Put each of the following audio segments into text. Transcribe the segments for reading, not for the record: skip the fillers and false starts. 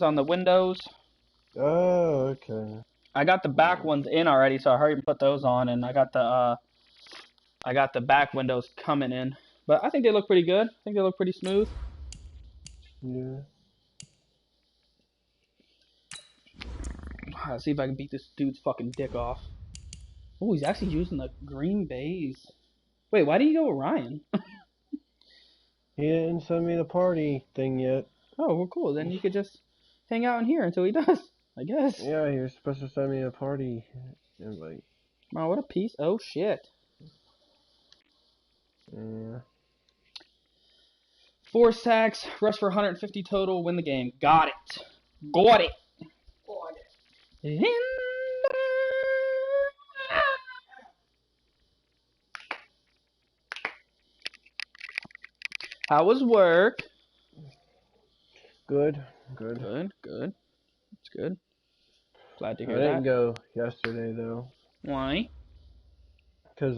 on the windows. Oh, okay. I got the back ones in already, so I hurried and put those on, and I got the back windows coming in. But I think they look pretty good. I think they look pretty smooth. Yeah. Let's see if I can beat this dude's fucking dick off. Oh, he's actually using the Green Bays. Wait, why did you go with Ryan? He didn't send me the party thing yet. Oh, well, cool. Then you could just hang out in here until he does, I guess. Yeah, he was supposed to send me a party invite. Wow, what a piece. Oh, shit. Yeah. 4 sacks, rush for 150 total, win the game. Got it. Got it. How was work? Good. Good. It's good. Glad to I hear that. didn't go yesterday though. Why? Cause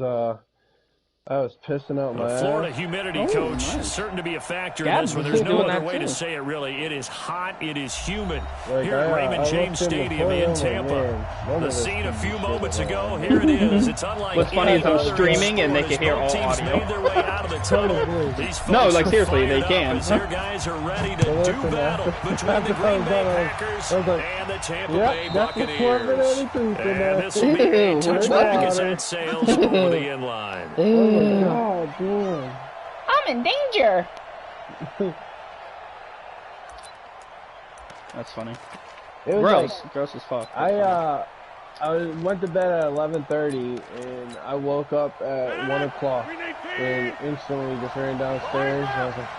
I was pissing out my ass. The Florida humidity, coach, certain to be a factor in this one. There's no other way to say it, really. It is hot. It is humid here at Raymond James Stadium in Tampa. The scene a few moments ago. Here it is. It's unlike what's funny is I'm streaming and they can hear all audio. Made their way out of the tunnel. No, like seriously, they can. Their guys are ready to do battle between the Green Bay Packers and the Tampa Bay Buccaneers. And this will be a touchback as that sails over the end line. Oh, damn. I'm in danger. That's funny. It was Gross. like, Gross as fuck. I went to bed at 11:30 and I woke up at 1 o'clock and instantly just ran downstairs and I was like,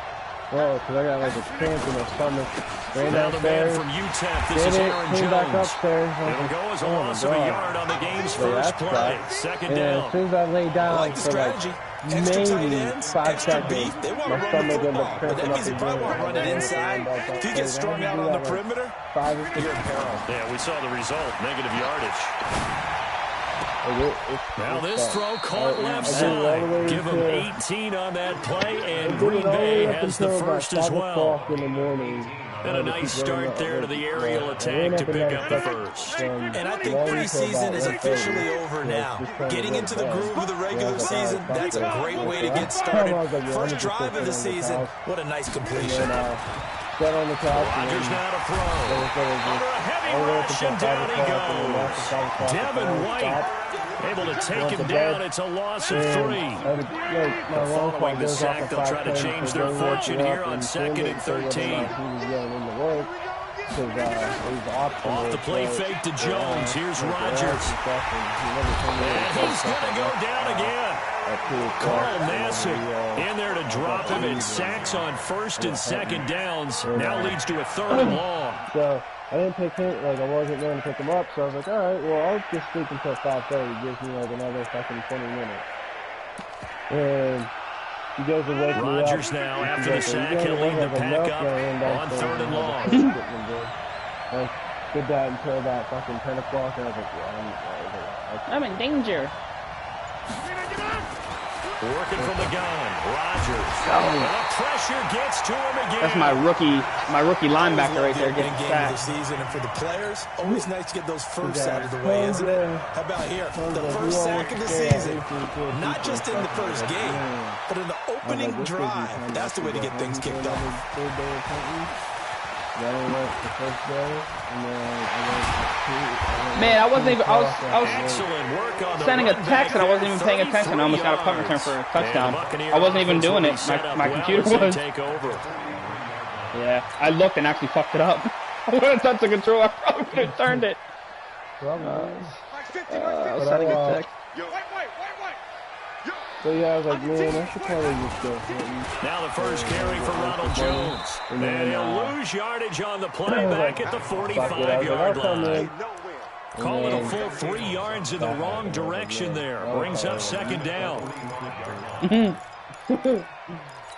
whoa, because I got like a cramp in my stomach. Ran downstairs, from UTEP, this is Aaron came Jones. back upstairs. It'll go as a loss of a yard on the game's first play. Second down. As soon as I lay down for like maybe 5 seconds, my stomach ended up cramping up again. Run it inside. If you get strung out on the perimeter, you're in peril. Yeah, we saw the result. Negative yardage. Now this throw caught left side. Give him 18 on that play, and Green Bay has the first as well. And a nice start there to the aerial attack to pick up the first. And I think preseason is officially over now. Getting into the groove of the regular season, that's a great way to get started. First drive of the season, what a nice completion. Rodgers now to throw. Under a heavy rush, and down he goes. Devin White able to take him down. It's a loss of 3. Following the sack, they'll try to change their fortune here on 2nd and 13. Off the play fake to Jones. Here's Rodgers. And he's going to go down again. Carl Nassib in there to drop him, and sacks on 1st and 2nd downs. Now leads to a 3rd and long. So I didn't pick him, like I wasn't going to pick him up, so I was like, all right, well, I'll just sleep until 5:30. Gives me like another fucking 20 minutes. And he goes to wake me up. Rodgers now, after the sack, he'll lead the pack up on 3rd and long. I did that until about fucking 10 o'clock, and I was like, yeah, I'm in danger. Working from the gun, Rodgers. The pressure gets to him again. That's my rookie linebacker right there getting sacked. sacked. The season, and for the players, always nice to get those firsts out of the way, isn't it? How about here? The first sack of the season. Not just in the first game, but in the opening drive. That's the way to get things kicked off. Man, I wasn't even. I was sending a text and I wasn't even paying attention. I almost got a punt return for a touchdown. I wasn't even doing it. My computer was. Yeah, I looked and actually fucked it up. I would have touched the control. I probably could have turned it. I was sending a text. So yeah, I was like, man, I should probably just go. Now the first carry for Ronald Jones. And he'll lose yardage on the play back at the 45-yard line. Call it a full 3 yards in the wrong direction there. Brings up 2nd down.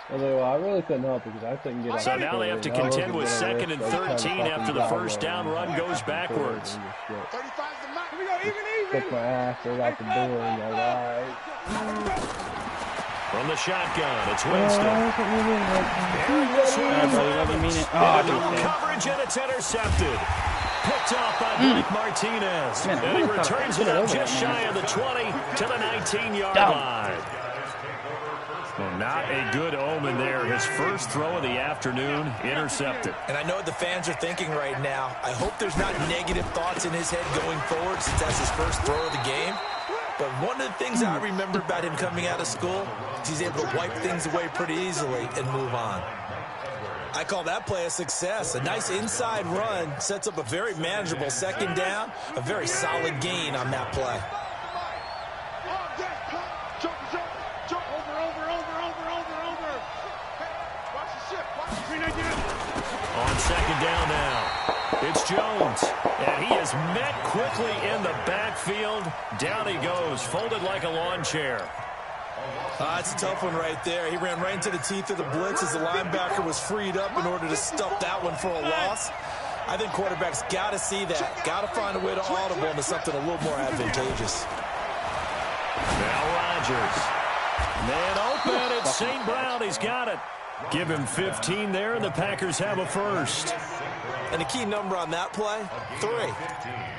Well, I really couldn't help because I couldn't get out. So now they have to contend with 2nd and 13 after the first down run goes backwards. Stick my ass right out the door and like, all right. From the shotgun, it's Winston. Coverage, and it's intercepted. Picked off by Blake Martinez. Man, and he returns it up just shy of the 20 to the 19-yard line. Well, not a good omen there. His first throw of the afternoon, intercepted. And I know what the fans are thinking right now. I hope there's not negative thoughts in his head going forward since that's his first throw of the game. But one of the things I remember about him coming out of school is he's able to wipe things away pretty easily and move on. I call that play a success. A nice inside run sets up a very manageable second down, a very solid gain on that play. On second down now, it's Jones, and he is met quickly in the backfield. Down he goes, folded like a lawn chair. It's a tough one right there. He ran right into the teeth of the blitz as the linebacker was freed up in order to stuff that one for a loss. I think quarterbacks got to see that, got to find a way to audible into something a little more advantageous. Now Rodgers. Man open, it's St. Brown. He's got it. Give him 15 there, and the Packers have a first. And the key number on that play, 3.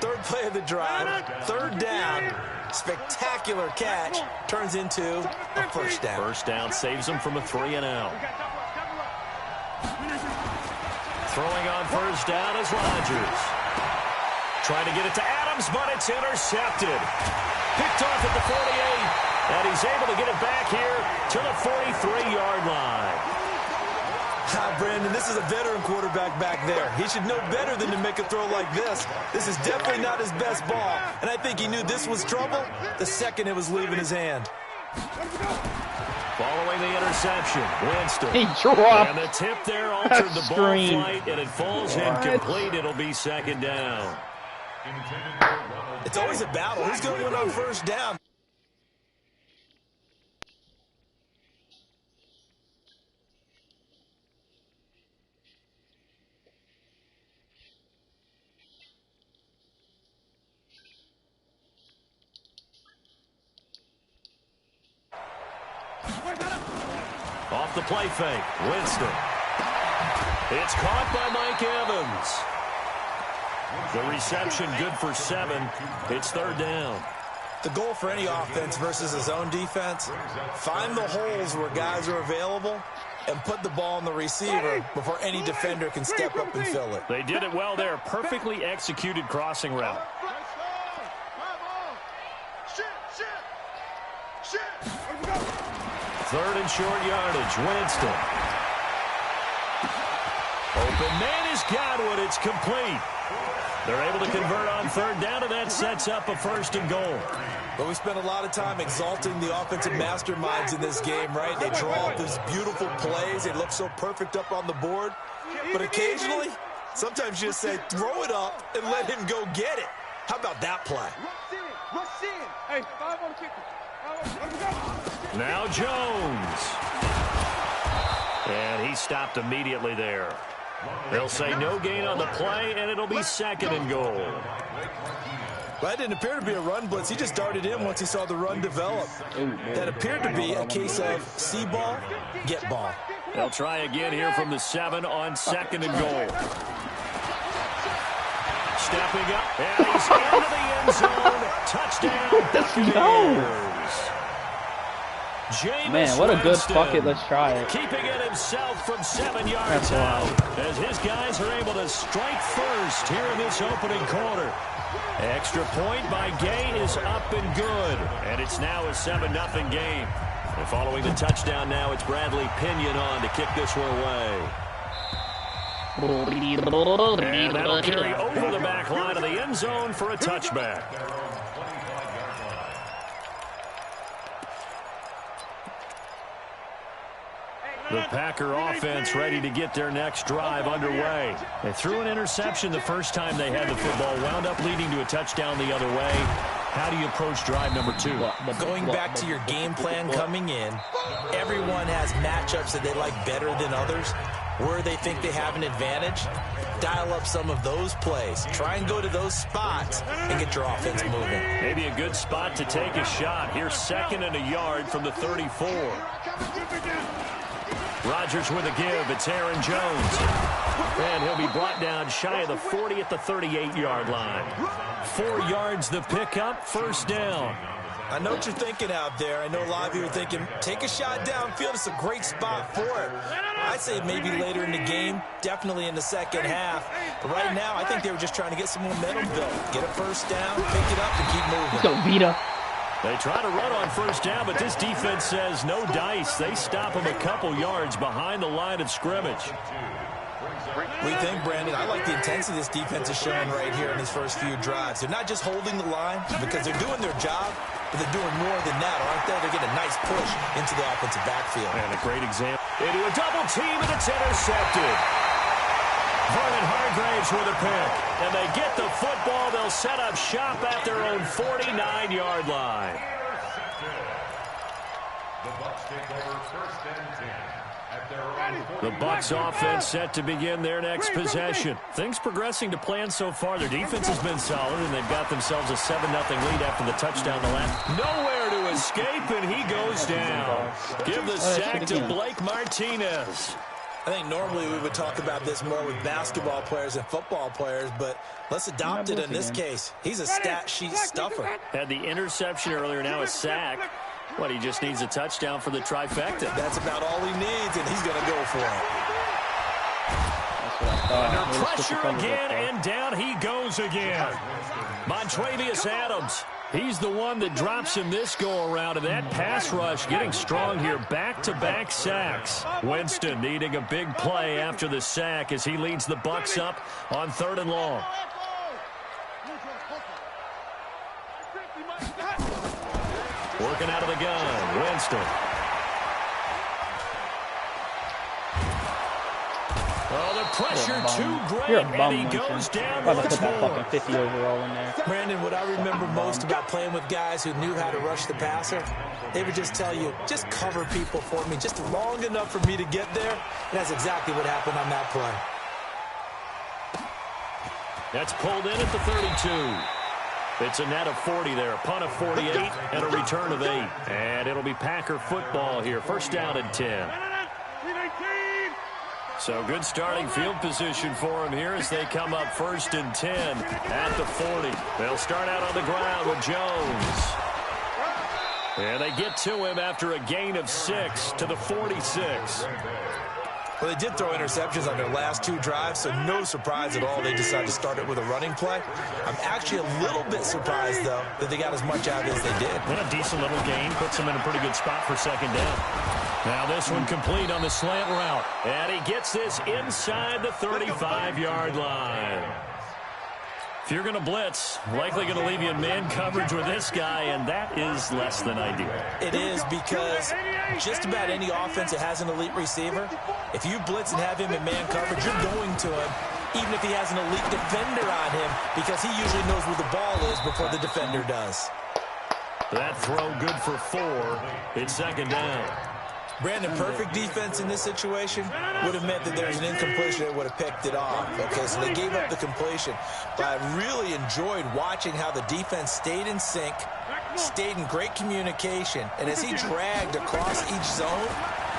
Third play of the drive, third down, spectacular catch, turns into a first down. First down saves him from a 3-and-out. Throwing on first down is Rodgers. Trying to get it to Adams, but it's intercepted. Picked off at the 48, and he's able to get it back here to the 43-yard line. Brandon, this is a veteran quarterback back there. He should know better than to make a throw like this. This is definitely not his best ball, and I think he knew this was trouble the second it was leaving his hand. Following the interception, Winston. He dropped. And the tip there altered the ball flight, and it falls incomplete. It'll be second down. It's always a battle. Who's going to win on first down? Off the play fake, Winston. It's caught by Mike Evans. The reception good for 7. It's third down. The goal for any offense versus his own defense, find the holes where guys are available and put the ball on the receiver before any defender can step up and fill it. They did it well there. Perfectly executed crossing route. Third and short yardage, Winston. Open man has got one. It's complete. They're able to convert on third down, and that sets up a first and goal. But we spent a lot of time exalting the offensive masterminds in this game, right? They draw up these beautiful plays. They look so perfect up on the board. But occasionally, sometimes you just say, throw it up and let him go get it. How about that play? Hey, 5 on the kicker. Now Jones. And he stopped immediately there. They'll say no gain on the play, and it'll be second and goal. Well, that didn't appear to be a run blitz. He just darted in once he saw the run develop. That appeared to be a case of see ball, get ball. They'll try again here from the 7 on second and goal. Stepping up, and he's into the end zone. Touchdown, Buccaneers. Man, what a good bucket. Let's try it. Keeping it himself from 7 yards out as his guys are able to strike first here in this opening quarter. Extra point by Gay is up and good, and it's now a 7-0 game. And following the touchdown now, it's Bradley Pinion on to kick this one away. And that'll carry over the back line of the end zone for a touchback. The Packer offense ready to get their next drive underway. They threw an interception the first time they had the football, wound up leading to a touchdown the other way. How do you approach drive number 2? Going back to your game plan coming in, everyone has matchups that they like better than others. where they think they have an advantage, dial up some of those plays. Try and go to those spots and get your offense moving. Maybe a good spot to take a shot. Here's 2nd and a yard from the 34. Rodgers with a give. It's Aaron Jones. And he'll be brought down shy of the 40 at the 38-yard line. 4 yards the pickup, 1st down. I know what you're thinking out there. I know a lot of you are thinking, take a shot downfield. It's a great spot for it. I'd say maybe later in the game, definitely in the second half. But right now, I think they were just trying to get some momentum built. Get a 1st down, pick it up, and keep moving. Let's go, Vita. They try to run on 1st down, but this defense says no dice. They stop them a couple yards behind the line of scrimmage. What do you think, Brandon? I like the intensity this defense is showing right here in these first few drives. They're not just holding the line because they're doing their job, but they're doing more than that, aren't they? They're getting a nice push into the offensive backfield. And a great example. Into a double team, and it's intercepted. Vernon Hargraves with a pick. And they get the football. They'll set up shop at their own 49-yard line. The Bucs offense set to begin their next possession. Things progressing to plan so far. Their defense has been solid, and they've got themselves a 7-0 lead after the touchdown the last. Nowhere to escape, and he goes down. Give the sack to Blake Martinez. I think normally we would talk about this more with basketball players and football players, but let's adopt it in this case. He's a stat sheet stuffer. Had the interception earlier, now a sack. What, he just needs a touchdown for the trifecta. That's about all he needs, and he's going to go for it. Under pressure again, and down he goes again. Montravius Adams. He's the one that drops him this go-around, and that pass rush getting strong here. Back-to-back sacks. Winston needing a big play after the sack as he leads the Bucs up on 3rd and long. Working out of the gun, Winston. Oh, the pressure too great, You're a bum, and he Winston. goes down Why once put that more. fucking 50 overall in there? Brandon, what I remember most about playing with guys who knew how to rush the passer, they would just tell you, just cover people for me, just long enough for me to get there. And that's exactly what happened on that play. That's pulled in at the 32. It's a net of 40 there, a punt of 48, and a return of 8. And it'll be Packer football here, 1st down and 10. So good starting field position for him here as they come up 1st and 10 at the 40. They'll start out on the ground with Jones. And they get to him after a gain of 6 to the 46. Well, they did throw interceptions on their last 2 drives, so no surprise at all they decided to start it with a running play. I'm actually a little bit surprised, though, that they got as much out as they did. And a decent little gain puts them in a pretty good spot for 2nd down. Now this one complete on the slant route. And he gets this inside the 35-yard line. If you're going to blitz, likely going to leave you in man coverage with this guy, and that is less than ideal. It is because just about any offense that has an elite receiver, if you blitz and have him in man coverage, you're going to him, even if he has an elite defender on him, because he usually knows where the ball is before the defender does. That throw good for 4. It's 2nd down. Brandon, perfect defense in this situation would have meant that there's an incompletion that would have picked it off. Okay, so they gave up the completion. But I really enjoyed watching how the defense stayed in sync, stayed in great communication, and as he dragged across each zone,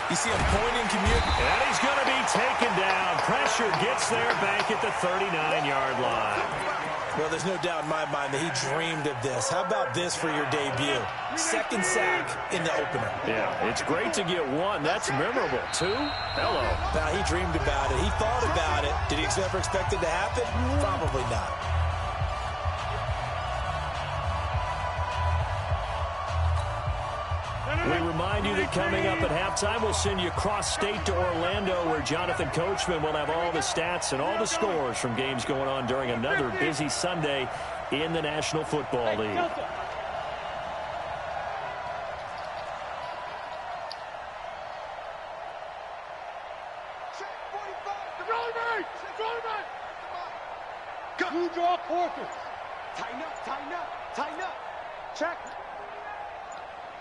you see him pointing, communicating. And he's going to be taken down. Pressure gets there back at the 39-yard line. Well, there's no doubt in my mind that he dreamed of this. How about this for your debut? 2nd sack in the opener. Yeah, it's great to get 1. That's memorable. 2? Hello. Now, he dreamed about it. He thought about it. Did he ever expect it to happen? Probably not. We remind you that coming up at halftime, we'll send you cross-state to Orlando, where Jonathan Coachman will have all the stats and all the scores from games going on during another busy Sunday in the National Football League. Two draw quarters. Tighten up, tighten up, tighten up. Check.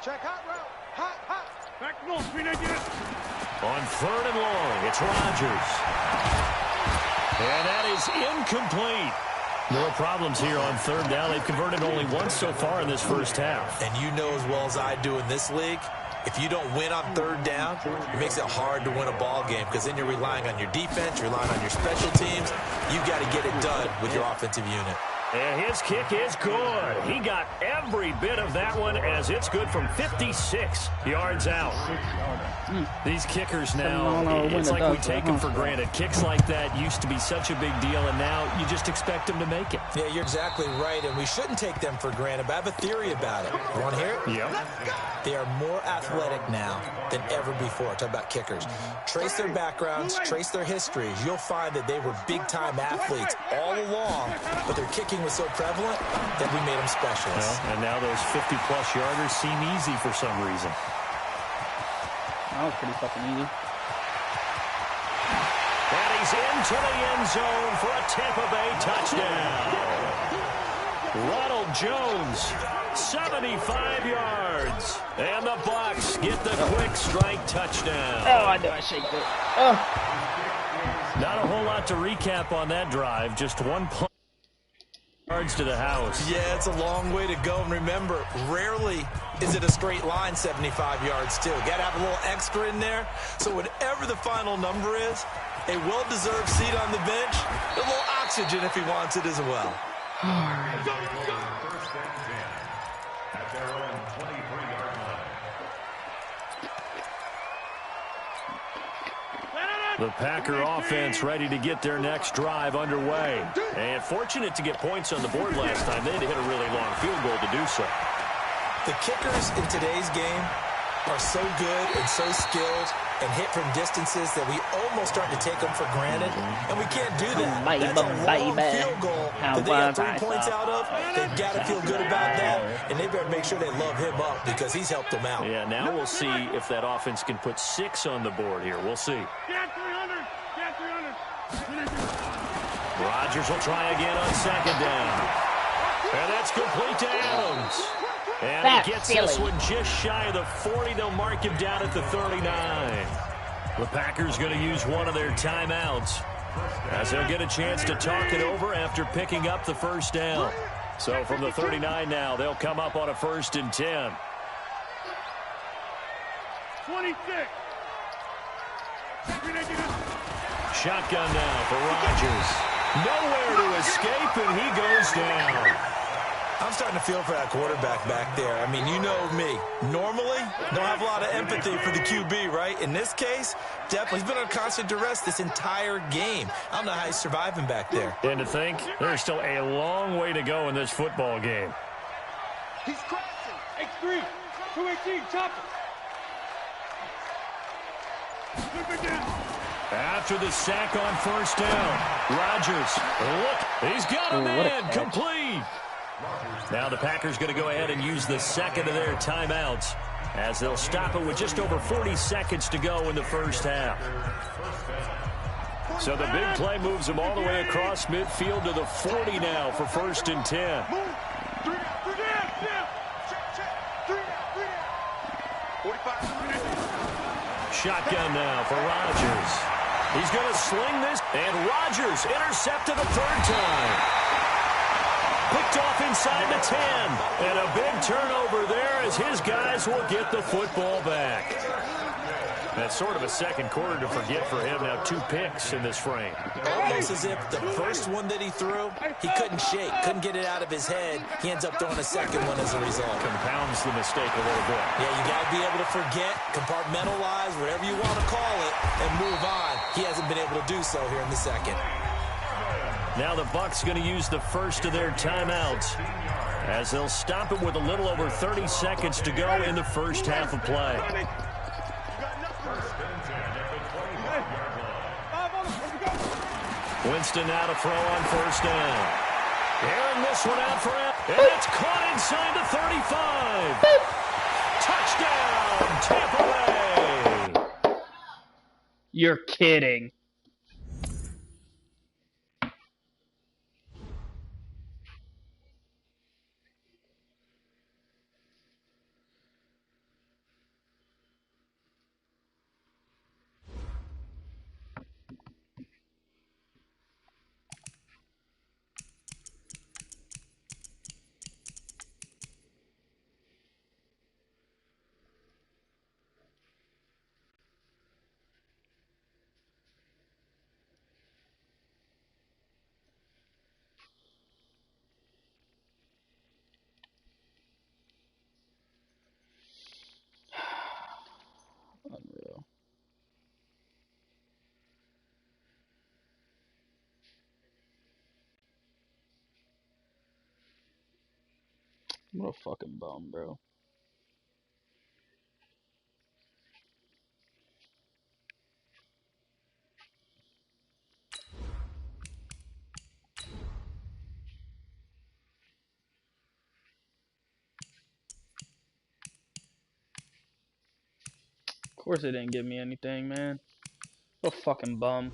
Check hot route. Hot, hot. Back north, 398. On 3rd and long, it's Rodgers. And that is incomplete. More problems here on 3rd down. They've converted only once so far in this first half. And you know as well as I do in this league, if you don't win on 3rd down, it makes it hard to win a ball game because then you're relying on your defense, you're relying on your special teams. You've got to get it done with your offensive unit. And his kick is good. He got every bit of that one as it's good from 56 yards out. These kickers now, it's like we take them for granted. Kicks like that used to be such a big deal, and now you just expect them to make it. Yeah, you're exactly right, and we shouldn't take them for granted, but I have a theory about it. You want to hear it? Yep. They are more athletic now than ever before. Talk about kickers. Trace their backgrounds, trace their histories. You'll find that they were big-time athletes all along, but their kicking was so prevalent that we made them specialists. Well, and now those 50-plus yarders seem easy for some reason. That was pretty fucking easy. And he's into the end zone for a Tampa Bay touchdown. Ronald Jones, 75 yards. And the Bucs get the quick strike touchdown. Oh, I knew I shaked it. Oh. Not a whole lot to recap on that drive. Just one play. Yards to the house. Yeah, it's a long way to go. And remember, rarely is it a straight line 75 yards, too. Got to have a little extra in there. So whatever the final number is, a well-deserved seat on the bench, a little oxygen if he wants it as well. All right. The Packer offense ready to get their next drive underway. And fortunate to get points on the board last time. They had to hit a really long field goal to do so. The kickers in today's game are so good and so skilled and hit from distances that we almost start to take them for granted. And we can't do that. That's a long field goal that they got 3 points out of. They've got to feel good about that. And they better make sure they love him up because he's helped them out. Yeah, now we'll see if that offense can put 6 on the board here. We'll see. Rodgers will try again on 2nd down. And that's complete to Adams. And he gets this one just shy of the 40. They'll mark him down at the 39. The Packers going to use one of their timeouts as they'll get a chance to talk it over after picking up the first down. So from the 39 now, they'll come up on a 1st and 10. 26. Shotgun now for Rodgers. Nowhere to escape, and he goes down. I'm starting to feel for that quarterback back there. I mean, you know me. Normally, don't have a lot of empathy for the QB, right? In this case, definitely. He's been on constant duress this entire game. I don't know how he's surviving back there. And to think, there's still a long way to go in this football game. He's crashing. X3. 218. Chop it. Flip it down. After the sack on 1st down, Rodgers, look, he's got a man, complete. Now the Packers going to go ahead and use the 2nd of their timeouts as they'll stop it with just over 40 seconds to go in the first half. So the big play moves them all the way across midfield to the 40 now for 1st and 10. Shotgun now for Rodgers. He's going to sling this, and Rodgers intercepted a 3rd time. Picked off inside the 10, and a big turnover there as his guys will get the football back. That's sort of a second quarter to forget for him. Now 2 picks in this frame. Almost as if the first one that he threw, he couldn't shake, couldn't get it out of his head. He ends up throwing a second one as a result. Compounds the mistake a little bit. Yeah, you got to be able to forget, compartmentalize, whatever you want to call it, and move on. He hasn't been able to do so here in the second. Now the Bucs going to use the first of their timeouts as they'll stop it with a little over 30 seconds to go in the first half of play. Winston now to throw on 1st down. Airing this one out for him. And it's caught inside the 35. Touchdown, Tampa Bay. You're kidding. What a fucking bum, bro. Of course they didn't give me anything, man. What a fucking bum.